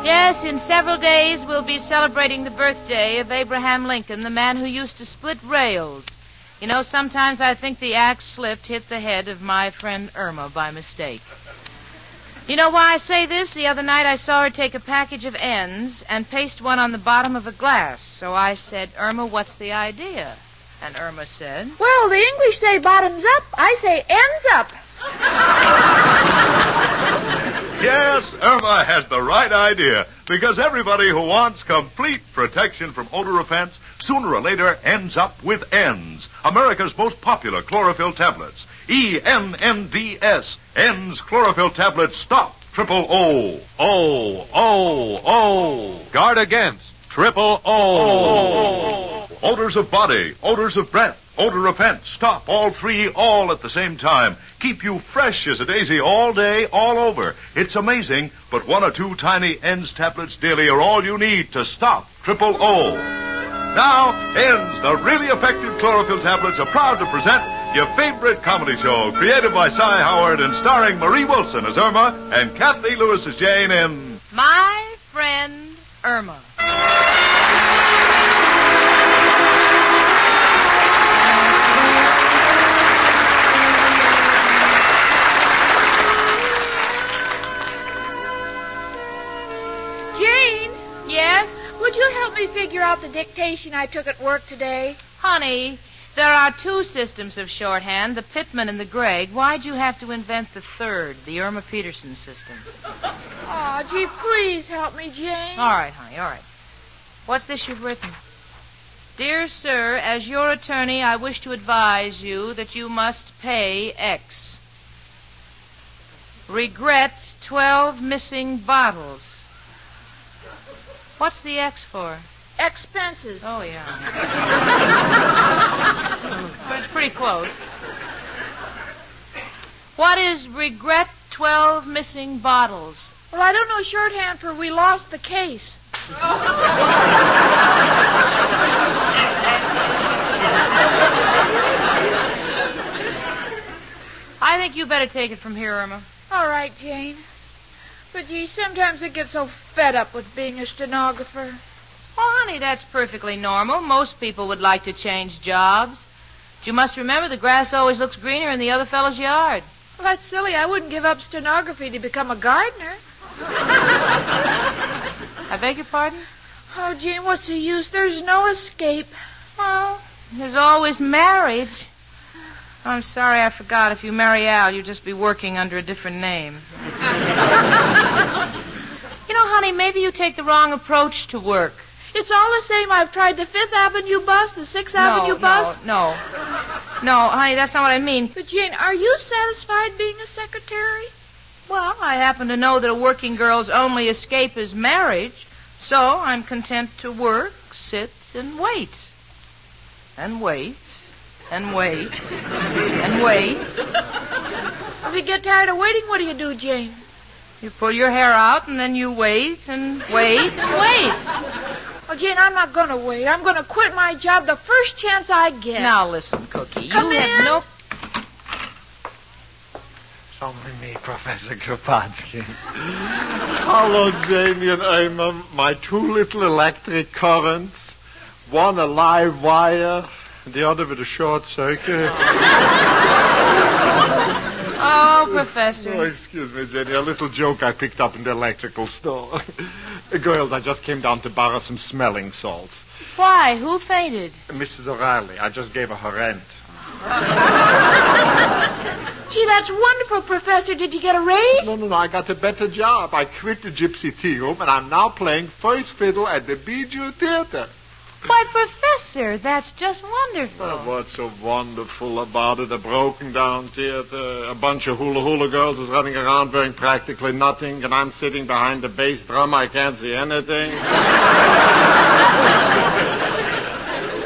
Yes, in several days we'll be celebrating the birthday of Abraham Lincoln, the man who used to split rails. You know, sometimes I think the axe slipped, hit the head of my friend Irma by mistake. You know why I say this? The other night I saw her take a package of ends and paste one on the bottom of a glass. So I said, Irma, what's the idea? And Irma said, well, the English say bottoms up. I say ends up. Yes, Irma has the right idea, because everybody who wants complete protection from odor offense sooner or later ends up with ENDS, America's most popular chlorophyll tablets. ENNDS, ENDS chlorophyll tablets stop triple O. O. Guard against triple O. Odors of body, odors of breath, odor offense, stop all three all at the same time. Keep you fresh as a daisy all day, all over. It's amazing, but 1 or 2 tiny ENDS tablets daily are all you need to stop triple O. Now, ENDS, the really effective chlorophyll tablets, are proud to present your favorite comedy show, created by Cy Howard and starring Mary Wilson as Irma and Cathy Lewis as Jane in My Friend Irma. Yes? Would you help me figure out the dictation I took at work today? Honey, there are 2 systems of shorthand, the Pittman and the Gregg. Why'd you have to invent the third, the Irma Peterson system? Aw, gee, please help me, Jane. All right, honey, all right. What's this you've written? Dear sir, as your attorney, I wish to advise you that you must pay X. Regret 12 missing bottles. What's the X for? Expenses. Oh, yeah. Well, it's pretty close. What is regret 12 missing bottles? Well, I don't know shorthand for we lost the case. I think you better take it from here, Irma. All right, Jane. But, gee, sometimes I get so fed up with being a stenographer. Oh, honey, that's perfectly normal. Most people would like to change jobs. But you must remember the grass always looks greener in the other fellow's yard. Well, that's silly. I wouldn't give up stenography to become a gardener. I beg your pardon? Oh, Jane, what's the use? There's no escape. Well, there's always marriage. I'm sorry I forgot. If you marry Al, you'll just be working under a different name. You know, honey, maybe you take the wrong approach to work. It's all the same. I've tried the 5th Avenue bus, the 6th Avenue bus. No, honey, that's not what I mean. But, Jane, are you satisfied being a secretary? Well, I happen to know that a working girl's only escape is marriage, so I'm content to work, sit, and wait. And wait. And wait. And wait. If you get tired of waiting, what do you do, Jane? You pull your hair out, and then you wait, and wait, and wait. Well, Jane, I'm not going to wait. I'm going to quit my job the first chance I get. Now, listen, Cookie. Come you in. have no... It's only me, Professor Kropotkin. Hello, Janie and Irma. My 2 little electric currents. One a live wire, the other with a short circuit. Oh, Professor. Oh, excuse me, Jenny. A little joke I picked up in the electrical store. Girls, I just came down to borrow some smelling salts. Why? Who fainted? Mrs. O'Reilly. I just gave her rent. Gee, that's wonderful, Professor. Did you get a raise? No. I got a better job. I quit the Gypsy Tea Room, and I'm now playing first fiddle at the Bijou Theater. Why, Professor, that's just wonderful. Oh, what's so wonderful about it? A broken-down theater, a bunch of hula-hula girls is running around wearing practically nothing, and I'm sitting behind the bass drum. I can't see anything.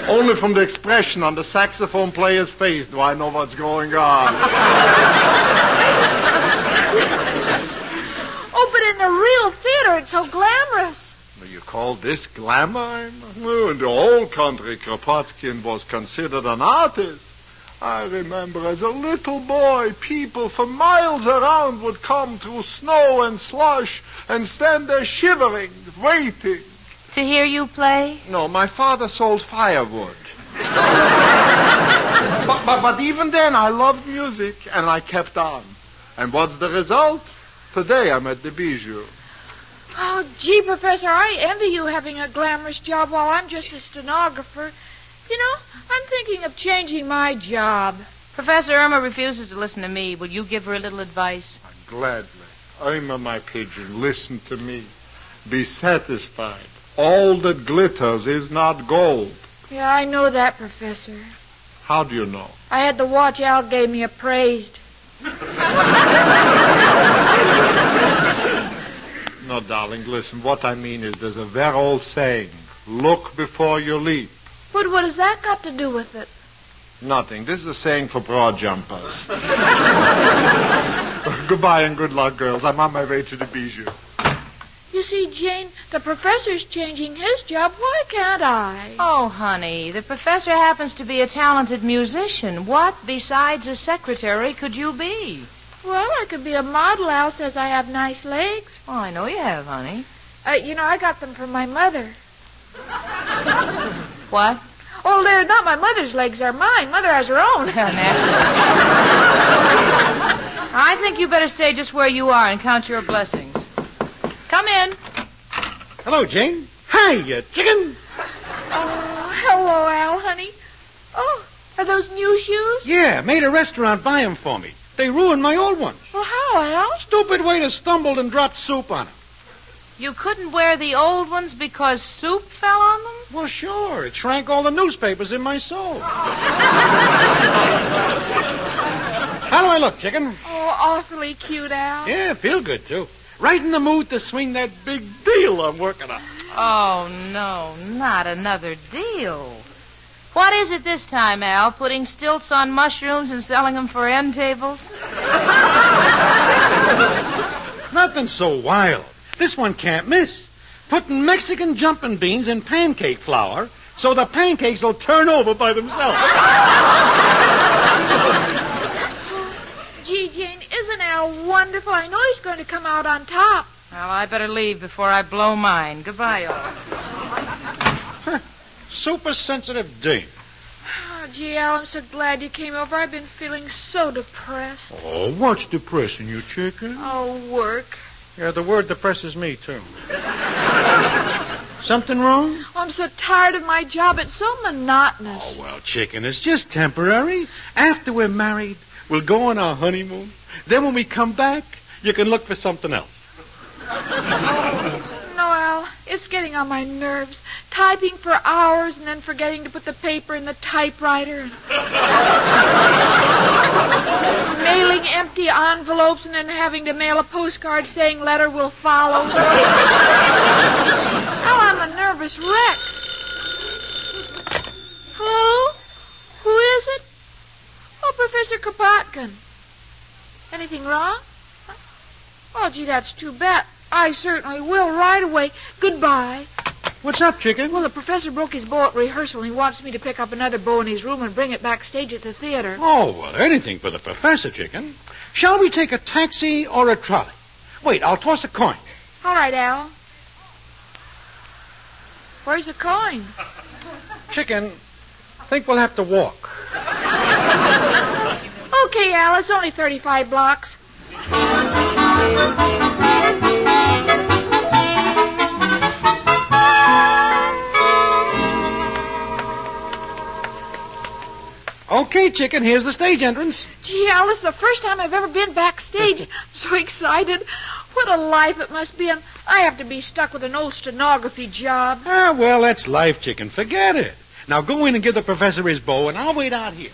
Only from the expression on the saxophone player's face do I know what's going on. Oh, but in the real theater, it's so glamorous. You call this glamour? Oh, in the old country, Kropotkin was considered an artist. I remember as a little boy, people for miles around would come through snow and slush and stand there shivering, waiting. To hear you play? No, my father sold firewood. But even then, I loved music, and I kept on. And what's the result? Today, I'm at the Bijou. Oh, gee, Professor, I envy you having a glamorous job while I'm just a stenographer. You know, I'm thinking of changing my job. Professor Irma refuses to listen to me. Will you give her a little advice? Gladly. Irma, my pigeon, listen to me. Be satisfied. All that glitters is not gold. Yeah, I know that, Professor. How do you know? I had the watch Al gave me appraised. No, darling, listen. What I mean is there's a very old saying. Look before you leap. But what has that got to do with it? Nothing. This is a saying for broad jumpers. Goodbye and good luck, girls. I'm on my way to the Bijou. You see, Jane, the professor's changing his job. Why can't I? Oh, honey, the professor happens to be a talented musician. What, besides a secretary, could you be? Well, I could be a model. Al says I have nice legs. Oh, I know you have, honey. I got them from my mother. What? Oh, they're not my mother's legs. They're mine. Mother has her own. I think you better stay just where you are and count your blessings. Come in. Hello, Jane. Hi, chicken. Oh, hello, Al, honey. Oh, are those new shoes? Yeah, made a restaurant buy 'em for me. They ruined my old ones. Well, how, Al? Stupid waiter stumbled and dropped soup on 'em. You couldn't wear the old ones because soup fell on them? Well, sure. It shrank all the newspapers in my soul. How do I look, chicken? Oh, awfully cute, Al. Yeah, feel good, too. Right in the mood to swing that big deal I'm working on. Oh, no, not another deal. What is it this time, Al? Putting stilts on mushrooms and selling them for end tables? Nothing so wild. This one can't miss. Putting Mexican jumping beans in pancake flour so the pancakes will turn over by themselves. Gee, Jane, isn't Al wonderful? I know he's going to come out on top. Well, I better leave before I blow mine. Goodbye, all. Super sensitive dame. Oh, gee, Al, I'm so glad you came over. I've been feeling so depressed. Oh, what's depressing you, chicken? Oh, work. Yeah, the word depresses me, too. Something wrong? Oh, I'm so tired of my job. It's so monotonous. Oh, well, chicken, it's just temporary. After we're married, we'll go on our honeymoon. Then when we come back, you can look for something else. No, Al, it's getting on my nerves. Typing for hours and then forgetting to put the paper in the typewriter. Mailing empty envelopes and then having to mail a postcard saying letter will follow. Oh, I'm a nervous wreck. Hello? Who is it? Oh, Professor Kropotkin. Anything wrong? Oh, gee, that's too bad. I certainly will right away. Goodbye. What's up, chicken? Well, the professor broke his bow at rehearsal, and he wants me to pick up another bow in his room and bring it backstage at the theater. Oh, well, anything for the professor, chicken. Shall we take a taxi or a trolley? Wait, I'll toss a coin. All right, Al. Where's the coin? Chicken, think we'll have to walk. Okay, Al, it's only 35 blocks. Okay, chicken, here's the stage entrance. Gee, Al, this is the first time I've ever been backstage. I'm so excited. What a life it must be, and I have to be stuck with an old stenography job. Ah, well, that's life, chicken. Forget it. Now go in and give the professor his bow, and I'll wait out here.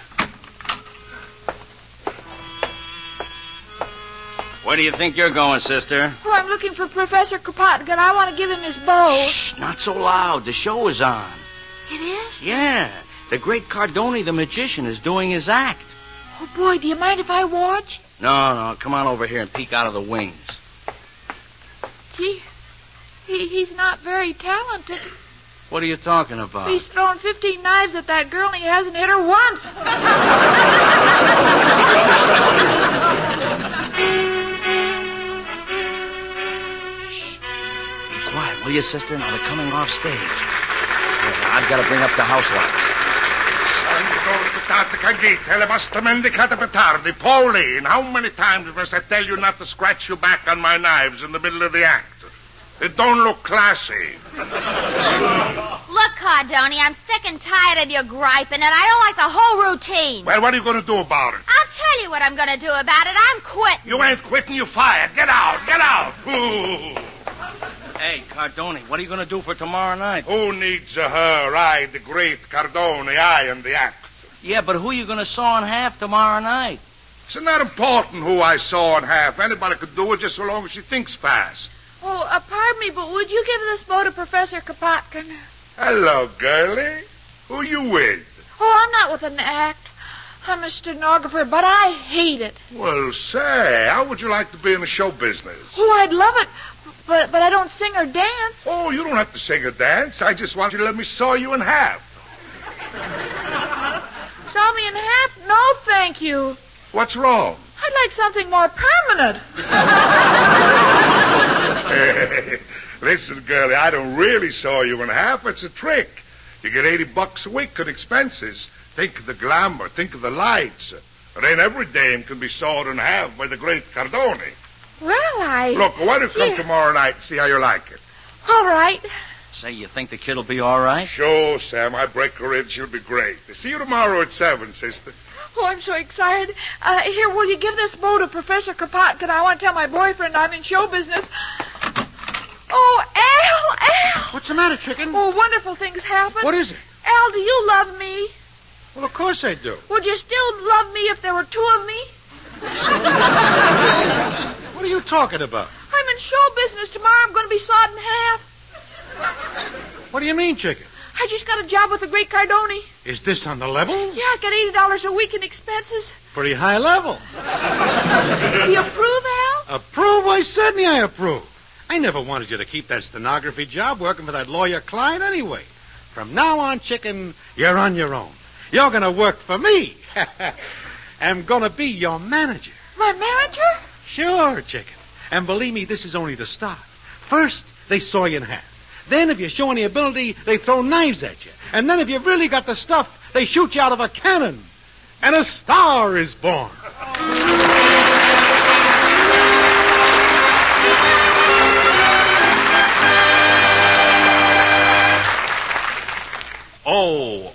Where do you think you're going, sister? Oh, I'm looking for Professor Kropotkin. I want to give him his bow. Shh, not so loud. The show is on. It is? Yeah. The great Cardoni, the magician, is doing his act. Oh, boy, do you mind if I watch? No, come on over here and peek out of the wings. Gee, he's not very talented. What are you talking about? He's thrown 15 knives at that girl and he hasn't hit her once. Shh. Be quiet, will you, sister? Now they're coming off stage. Yeah, I've got to bring up the house lights. Pauline, how many times must I tell you not to scratch your back on my knives in the middle of the act? It don't look classy. Look, Cardoni, I'm sick and tired of your griping, and I don't like the whole routine. Well, what are you going to do about it? I'll tell you what I'm going to do about it. I'm quitting. You ain't quitting, you fired. Get out, get out. Ooh. Hey, Cardoni, what are you going to do for tomorrow night? Who needs her? I, the great Cardoni, I am the act. Yeah, but who are you going to saw in half tomorrow night? It's not important who I saw in half. Anybody could do it just so long as she thinks fast. Oh, pardon me, but would you give this bow to Professor Kropotkin? Hello, girlie. Who you with? Oh, I'm not with an act. I'm a stenographer, but I hate it. Well, say, how would you like to be in the show business? Oh, I'd love it, but I don't sing or dance. Oh, you don't have to sing or dance. I just want you to let me saw you in half. Saw me in half? No, thank you. What's wrong? I'd like something more permanent. Listen, girlie, I don't really saw you in half. It's a trick. You get $80 a week in expenses. Think of the glamour. Think of the lights. It ain't every dame can be sawed in half by the great Cardoni. Well, Look, why don't you come tomorrow night and see how you like it? All right. Say, you think the kid'll be all right? Sure, Sam. I break her in. She'll be great. See you tomorrow at 7, sister. Oh, I'm so excited. Here, will you give this bow to Professor Kropotkin? I want to tell my boyfriend I'm in show business. Oh, Al! What's the matter, chicken? Oh, wonderful things happen. What is it? Al, do you love me? Well, of course I do. Would you still love me if there were two of me? What are you talking about? I'm in show business. Tomorrow I'm going to be sawed in half. What do you mean, chicken? I just got a job with the great Cardoni. Is this on the level? Yeah, I got $80 a week in expenses. Pretty high level. Do you approve, Al? Approve? Why, certainly I approve. I never wanted you to keep that stenography job working for that lawyer Clyde anyway. From now on, chicken, you're on your own. You're going to work for me. I'm going to be your manager. My manager? Sure, chicken. And believe me, this is only the start. First, they saw you in half. Then, if you show any ability, they throw knives at you. And then, if you've really got the stuff, they shoot you out of a cannon. And a star is born. Oh.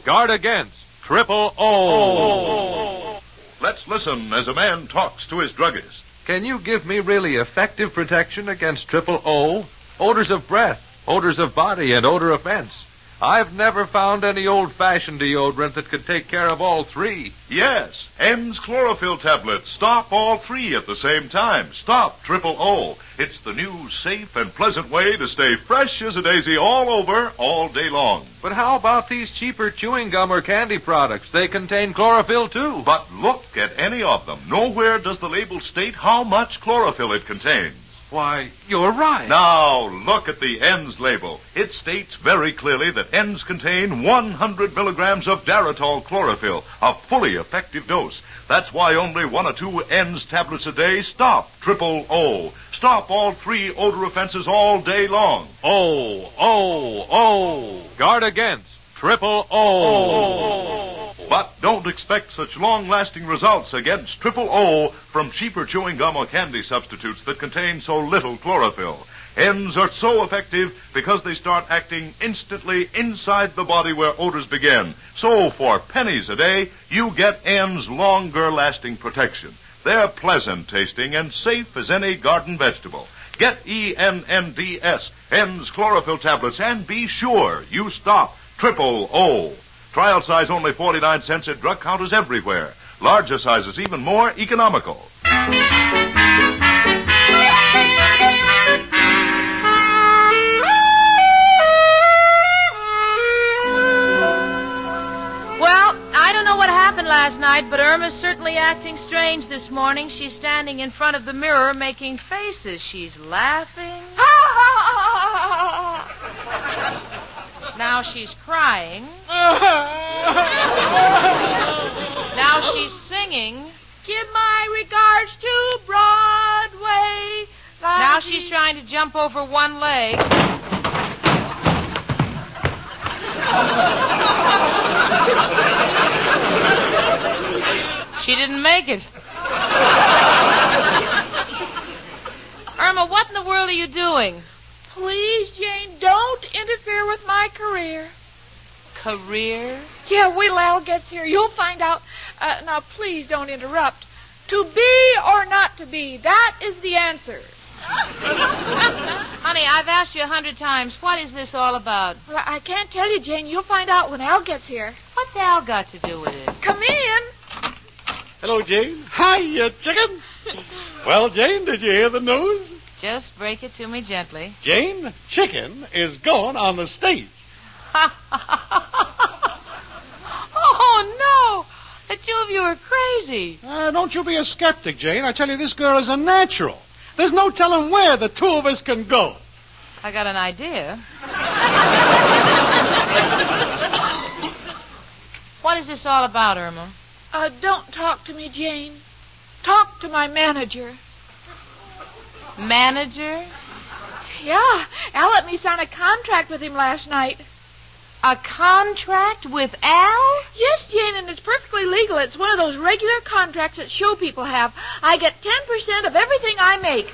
Guard against. Triple O. Let's listen as a man talks to his druggist. Can you give me really effective protection against triple O? Odors of breath, odors of body, and odor offense. I've never found any old-fashioned deodorant that could take care of all three. Yes, N's chlorophyll tablets. Stop all three at the same time. Stop triple O. It's the new, safe, and pleasant way to stay fresh as a daisy all over, all day long. But how about these cheaper chewing gum or candy products? They contain chlorophyll, too. But look at any of them. Nowhere does the label state how much chlorophyll it contains. Why, you're right. Now, look at the N's label. It states very clearly that N's contain 100 milligrams of Daratol chlorophyll, a fully effective dose. That's why only 1 or 2 N's tablets a day stop triple O. Stop all three odor offenses all day long. O. Guard against. Triple O. But don't expect such long-lasting results against triple O from cheaper chewing gum or candy substitutes that contain so little chlorophyll. N's are so effective because they start acting instantly inside the body where odors begin. So for pennies a day, you get N's longer-lasting protection. They're pleasant tasting and safe as any garden vegetable. Get ENNDS, N's chlorophyll tablets, and be sure you stop triple O. Trial size only 49 cents at drug counters everywhere. Larger sizes even more economical. Well, I don't know what happened last night, but Irma's certainly acting strange this morning. She's standing in front of the mirror making faces. She's laughing. Now she's crying. Now she's singing. Give my regards to Broadway. Now she's trying to jump over one leg. She didn't make it. Irma, what in the world are you doing? Please, Jane, don't interfere with my career. Career? Yeah, wait till Al gets here. You'll find out. Now, please don't interrupt. To be or not to be, that is the answer. Honey, I've asked you 100 times. What is this all about? Well, I can't tell you, Jane. You'll find out when Al gets here. What's Al got to do with it? Come in. Hello, Jane. Hi, chicken. Well, Jane, did you hear the news? Just break it to me gently. Jane, Chicken is going on the stage. Oh, no. The two of you are crazy. Don't you be a skeptic, Jane. I tell you, this girl is a natural. There's no telling where the two of us can go. I got an idea. What is this all about, Irma? Don't talk to me, Jane. Talk to my manager. Manager? Yeah, Al let me sign a contract with him last night. A contract with Al? Yes, Jane, and it's perfectly legal. It's one of those regular contracts that show people have. I get 10% of everything I make.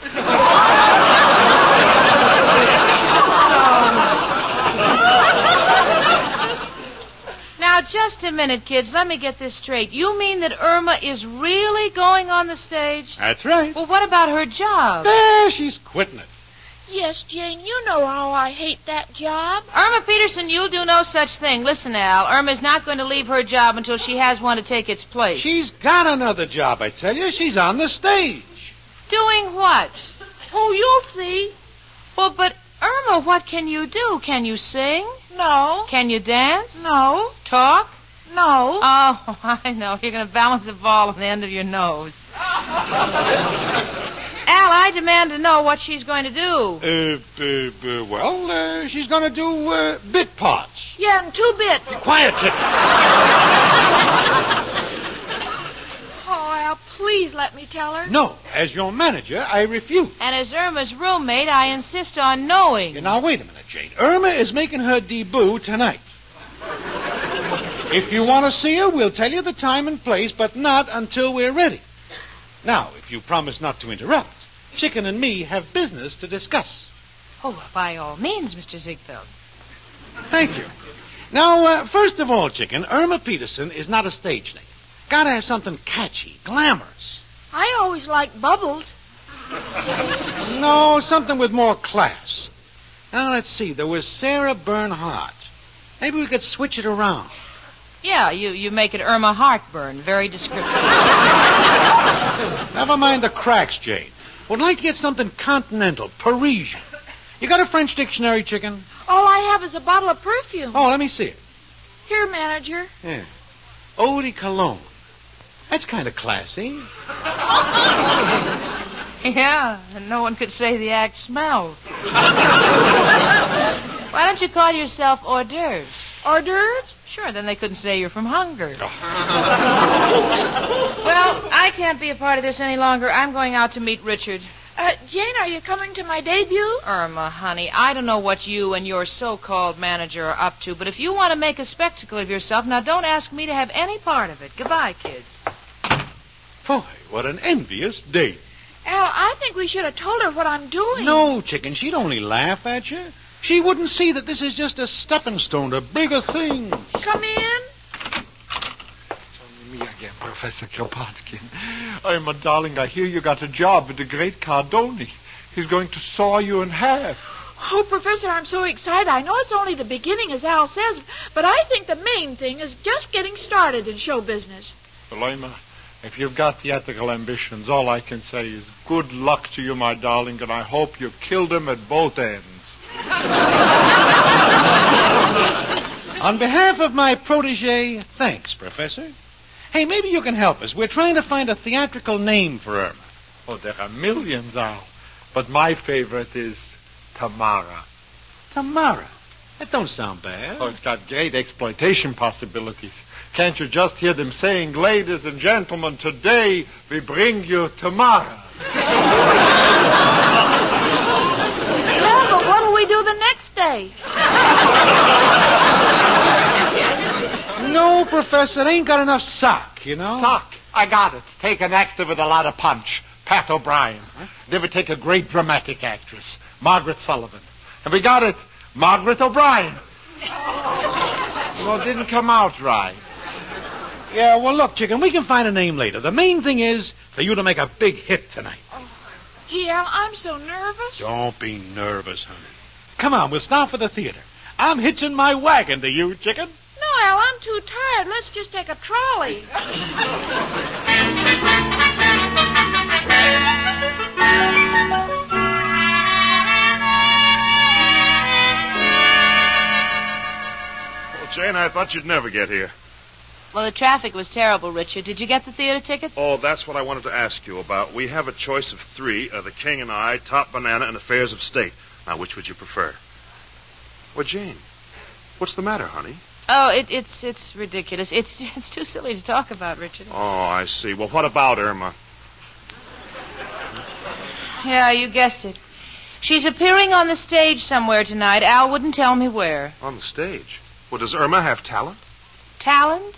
Now, just a minute, kids. Let me get this straight. You mean that Irma is really going on the stage? That's right. Well, what about her job? There, she's quitting it. Yes, Jane, you know how I hate that job. Irma Peterson, you'll do no such thing. Listen, Al, Irma's not going to leave her job until she has one to take its place. She's got another job, I tell you. She's on the stage. Doing what? Oh, you'll see. Well, but, Irma, what can you do? Can you sing? No. Can you dance? No. Talk? No. Oh, I know. You're going to balance a ball on the end of your nose. Al, I demand to know what she's going to do. She's going to do bit parts. Yeah, in 2 bits. Quiet, chicken. Oh, Al, please let me tell her. No, as your manager, I refuse. And as Irma's roommate, I insist on knowing. Now, wait a minute, Jane. Irma is making her debut tonight. If you want to see her, we'll tell you the time and place, but not until we're ready. Now, if you promise not to interrupt, Chicken and me have business to discuss. Oh, by all means, Mr. Ziegfeld. Thank you. Now, first of all, Chicken, Irma Peterson is not a stage name. Gotta have something catchy, glamorous. I always liked Bubbles. No, something with more class. Now, let's see. There was Sarah Bernhardt. Maybe we could switch it around. Yeah, you make it Irma Heartburn. Very descriptive. Never mind the cracks, Jane. Would like to get something continental, Parisian. You got a French dictionary, Chicken? All I have is a bottle of perfume. Oh, let me see it. Here, manager. Yeah. Eau de Cologne. That's kind of classy. Yeah, and no one could say the act smells. Why don't you call yourself hors d'oeuvres? Hors d'oeuvres? Sure, then they couldn't say you're from Hungary. Well, I can't be a part of this any longer. I'm going out to meet Richard. Jane, are you coming to my debut? Irma, honey, I don't know what you and your so-called manager are up to, but if you want to make a spectacle of yourself, now don't ask me to have any part of it. Goodbye, kids. Boy, what an envious date. Al, I think we should have told her what I'm doing. No, Chicken, she'd only laugh at you. She wouldn't see that this is just a stepping stone to bigger things. Come in. It's only me again, Professor Kropotkin. Irma, darling, I hear you got a job with the great Cardoni. He's going to saw you in half. Oh, Professor, I'm so excited. I know it's only the beginning, as Al says, but I think the main thing is just getting started in show business. Well, Irma, if you've got theatrical ambitions, all I can say is good luck to you, my darling, and I hope you killed him at both ends. On behalf of my protege, thanks, Professor. Hey, maybe you can help us. We're trying to find a theatrical name for Irma. Oh, there are millions, Al. But my favorite is Tamara. Tamara. That don't sound bad. Oh, it's got great exploitation possibilities. Can't you just hear them saying, ladies and gentlemen, today we bring you tomorrow. Yeah, but what'll we do the next day? No, Professor, it ain't got enough sock, you know? Sock. I got it. Take an actor with a lot of punch. Pat O'Brien. Then we take a great dramatic actress, Margaret Sullivan. And we got it, Margaret O'Brien. Well, it didn't come out right. Yeah, well, look, Chicken, we can find a name later. The main thing is for you to make a big hit tonight. Gee, Al, I'm so nervous. Don't be nervous, honey. Come on, we'll start for the theater. I'm hitching my wagon to you, Chicken. No, Al, I'm too tired. Let's just take a trolley. Well, Jane, I thought you'd never get here. Well, the traffic was terrible, Richard. Did you get the theater tickets? Oh, that's what I wanted to ask you about. We have a choice of three, The King and I, Top Banana, and Affairs of State. Now, which would you prefer? Well, Jane, what's the matter, honey? Oh, it's ridiculous. It's too silly to talk about, Richard. Oh, I see. Well, what about Irma? Yeah, you guessed it. She's appearing on the stage somewhere tonight. Al wouldn't tell me where. On the stage? Well, does Irma have talent? Talent?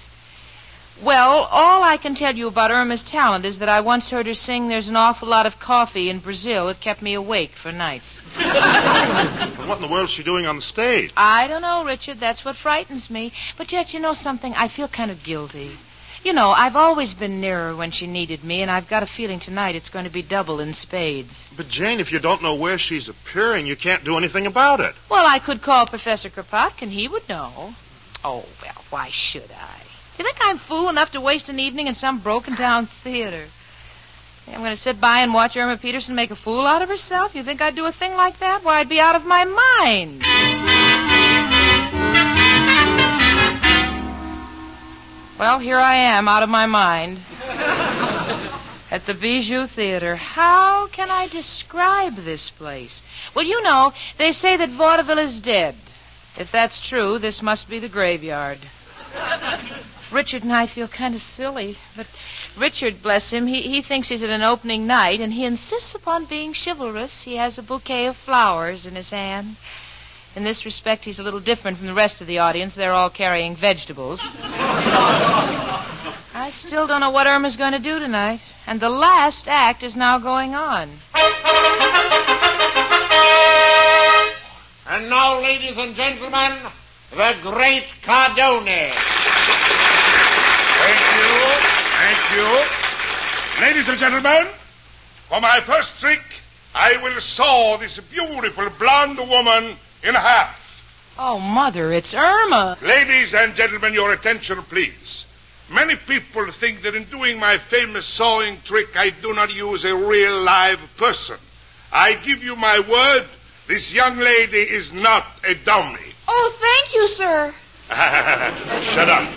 Well, all I can tell you about Irma's talent is that I once heard her sing There's an Awful Lot of Coffee in Brazil. It kept me awake for nights. What in the world is she doing on the stage? I don't know, Richard. That's what frightens me. But yet, you know something? I feel kind of guilty. You know, I've always been near her when she needed me, and I've got a feeling tonight it's going to be double in spades. But, Jane, if you don't know where she's appearing, you can't do anything about it. Well, I could call Professor Kropotkin. He would know. Oh, well, why should I? You think I'm fool enough to waste an evening in some broken-down theater? I'm going to sit by and watch Irma Peterson make a fool out of herself? You think I'd do a thing like that? Why, I'd be out of my mind. Well, here I am, out of my mind. At the Bijou Theater. How can I describe this place? Well, you know, they say that vaudeville is dead. If that's true, this must be the graveyard. Richard and I feel kind of silly, but Richard, bless him, he thinks he's at an opening night, and he insists upon being chivalrous. He has a bouquet of flowers in his hand. In this respect, he's a little different from the rest of the audience. They're all carrying vegetables. I still don't know what Irma's going to do tonight, and the last act is now going on. And now, ladies and gentlemen, the great Cardone. Thank you. Ladies and gentlemen, for my first trick, I will saw this beautiful blonde woman in half. Oh, Mother, it's Irma. Ladies and gentlemen, your attention, please. Many people think that in doing my famous sawing trick, I do not use a real live person. I give you my word, this young lady is not a dummy. Oh, thank you, sir. Shut up.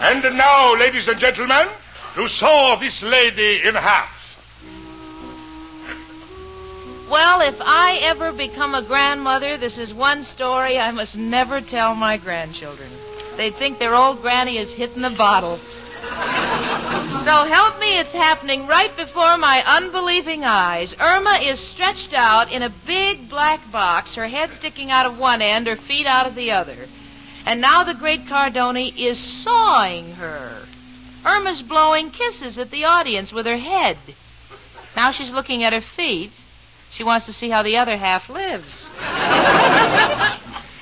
And now, ladies and gentlemen, to saw this lady in half. Well, if I ever become a grandmother, this is one story I must never tell my grandchildren. They'd think their old granny is hitting the bottle. So help me, it's happening right before my unbelieving eyes. Irma is stretched out in a big black box, her head sticking out of one end, her feet out of the other. And now the great Cardone is sawing her. Irma's blowing kisses at the audience with her head. Now she's looking at her feet. She wants to see how the other half lives.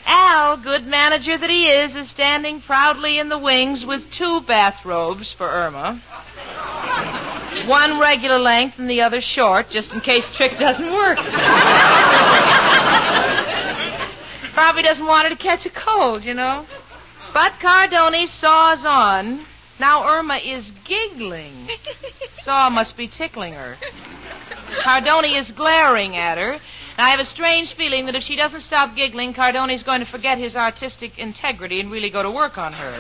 Al, good manager that he is standing proudly in the wings with 2 bathrobes for Irma. One regular length and the other short, just in case trick doesn't work. Probably doesn't want her to catch a cold, you know. But Cardone saws on. Now Irma is giggling. Saw must be tickling her. Cardone is glaring at her. And I have a strange feeling that if she doesn't stop giggling, Cardone's going to forget his artistic integrity and really go to work on her.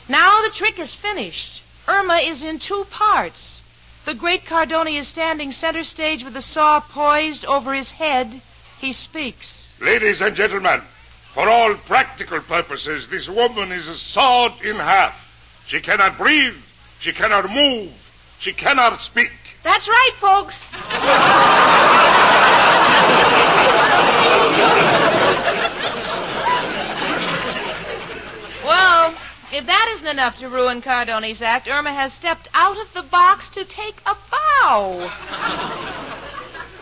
Now the trick is finished. Irma is in 2 parts. The great Cardoni is standing center stage with the saw poised over his head. He speaks. Ladies and gentlemen, for all practical purposes, this woman is sawed in half. She cannot breathe. She cannot move. She cannot speak. That's right, folks. Well, if that isn't enough to ruin Cardoni's act, Irma has stepped out of the box to take a bow.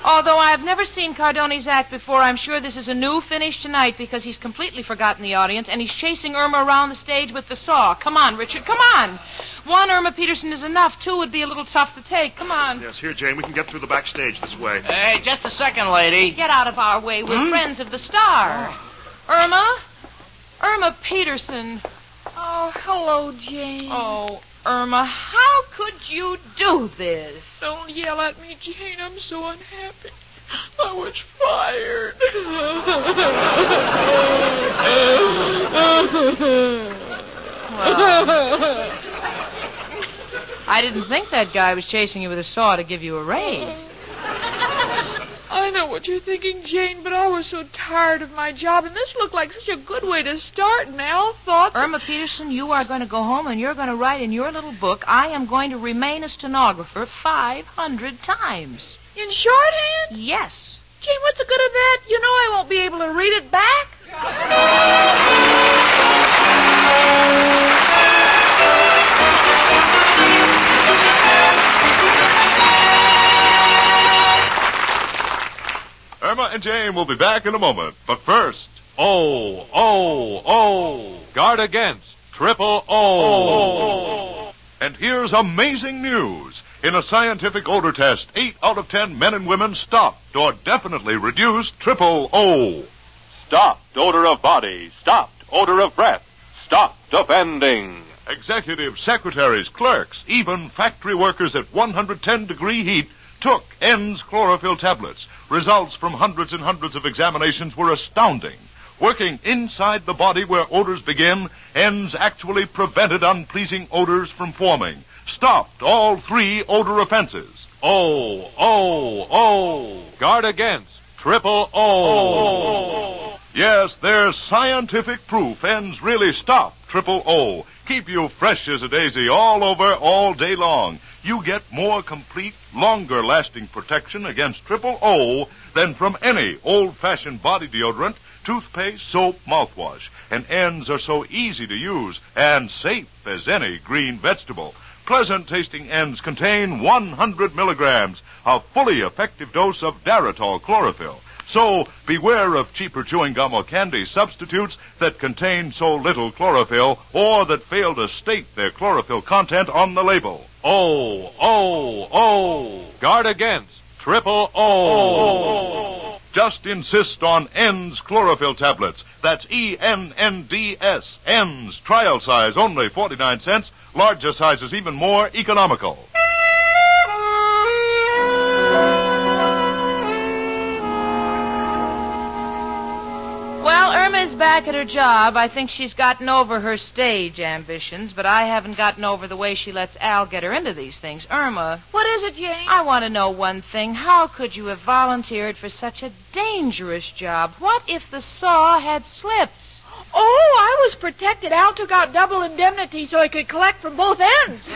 Although I've never seen Cardoni's act before, I'm sure this is a new finish tonight because he's completely forgotten the audience and he's chasing Irma around the stage with the saw. Come on, Richard, come on. One Irma Peterson is enough. Two would be a little tough to take. Come on. Yes, here, Jane. We can get through the backstage this way. Hey, just a second, lady. Get out of our way. We're friends of the star. Irma Peterson. Oh, hello, Jane. Oh, Irma, how could you do this? Don't yell at me, Jane. I'm so unhappy. I was fired. Well, I didn't think that guy was chasing you with a saw to give you a raise. I know what you're thinking, Jane, but I was so tired of my job, and this looked like such a good way to start, and Al thought... Irma Peterson, you are going to go home and you're going to write in your little book, I am going to remain a stenographer 500 times. In shorthand? Yes. Jane, what's the good of that? You know I won't be able to read it back. Irma and Jane will be back in a moment. But first... Guard against triple O. And here's amazing news. In a scientific odor test, 8 out of 10 men and women stopped or definitely reduced triple O. Stopped odor of body. Stopped odor of breath. Stopped offending. Executives, secretaries, clerks, even factory workers at 110-degree heat took ENDS chlorophyll tablets. Results from hundreds and hundreds of examinations were astounding. Working inside the body where odors begin, ENDS actually prevented unpleasing odors from forming. Stopped all 3 odor offenses. Guard against triple O. Yes, there's scientific proof ENDS really stop triple O. Keep you fresh as a daisy all over all day long. You get more complete, longer-lasting protection against triple O than from any old-fashioned body deodorant, toothpaste, soap, mouthwash. And ENDS are so easy to use and safe as any green vegetable. Pleasant-tasting ENDS contain 100 milligrams, a fully effective dose of Daratol chlorophyll. So beware of cheaper chewing gum or candy substitutes that contain so little chlorophyll or that fail to state their chlorophyll content on the label. Guard against triple O. Just insist on ENDS chlorophyll tablets. That's ENNDS. ENDS trial size, only 49 cents. Larger sizes even more economical. Well, Irma's back at her job. I think she's gotten over her stage ambitions, but I haven't gotten over the way she lets Al get her into these things. Irma. What is it, Jane? I want to know one thing. How could you have volunteered for such a dangerous job? What if the saw had slipped? Oh, I was protected. Al took out double indemnity so he could collect from both ends.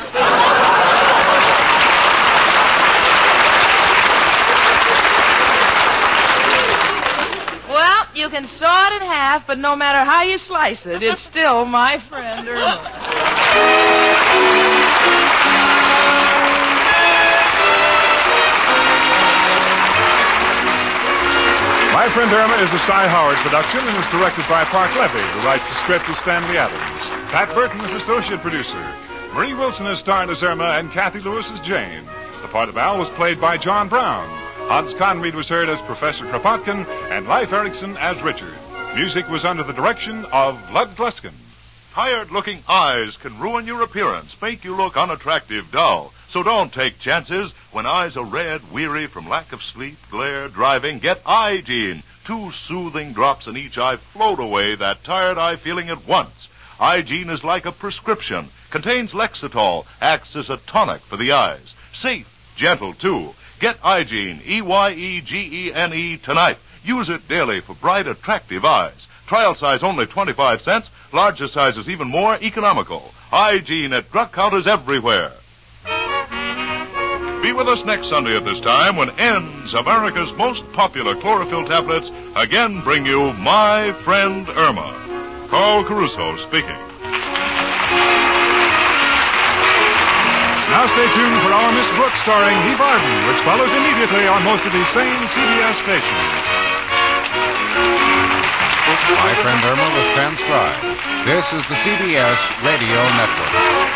Well, you can saw it in half, but no matter how you slice it, it's still my friend Irma. My Friend Irma is a Cy Howard production and is directed by Park Levy, who writes the script as Stanley Adams. Pat Burton is associate producer. Marie Wilson is starred as Irma and Cathy Lewis as Jane. The part of Al was played by John Brown. Hans Conreid was heard as Professor Kropotkin and Lief Erickson as Richard. Music was under the direction of Lud Gluskin. Tired-looking eyes can ruin your appearance, make you look unattractive, dull. So don't take chances. When eyes are red, weary from lack of sleep, glare, driving, get Eye-Gene. 2 soothing drops in each eye float away that tired eye feeling at once. Eye-Gene is like a prescription, contains Lexitol, acts as a tonic for the eyes. Safe, gentle, too. Get Eyegene, Eyegene, tonight. Use it daily for bright, attractive eyes. Trial size only 25 cents. Larger sizes even more economical. Eyegene at drug counters everywhere. Be with us next Sunday at this time when N's, America's most popular chlorophyll tablets, again bring you My Friend Irma. Carl Caruso speaking. Now stay tuned for Our Miss Brooks starring Eve Arden, which follows immediately on most of these same CBS stations. My Friend Irma was transcribed. This is the CBS Radio Network.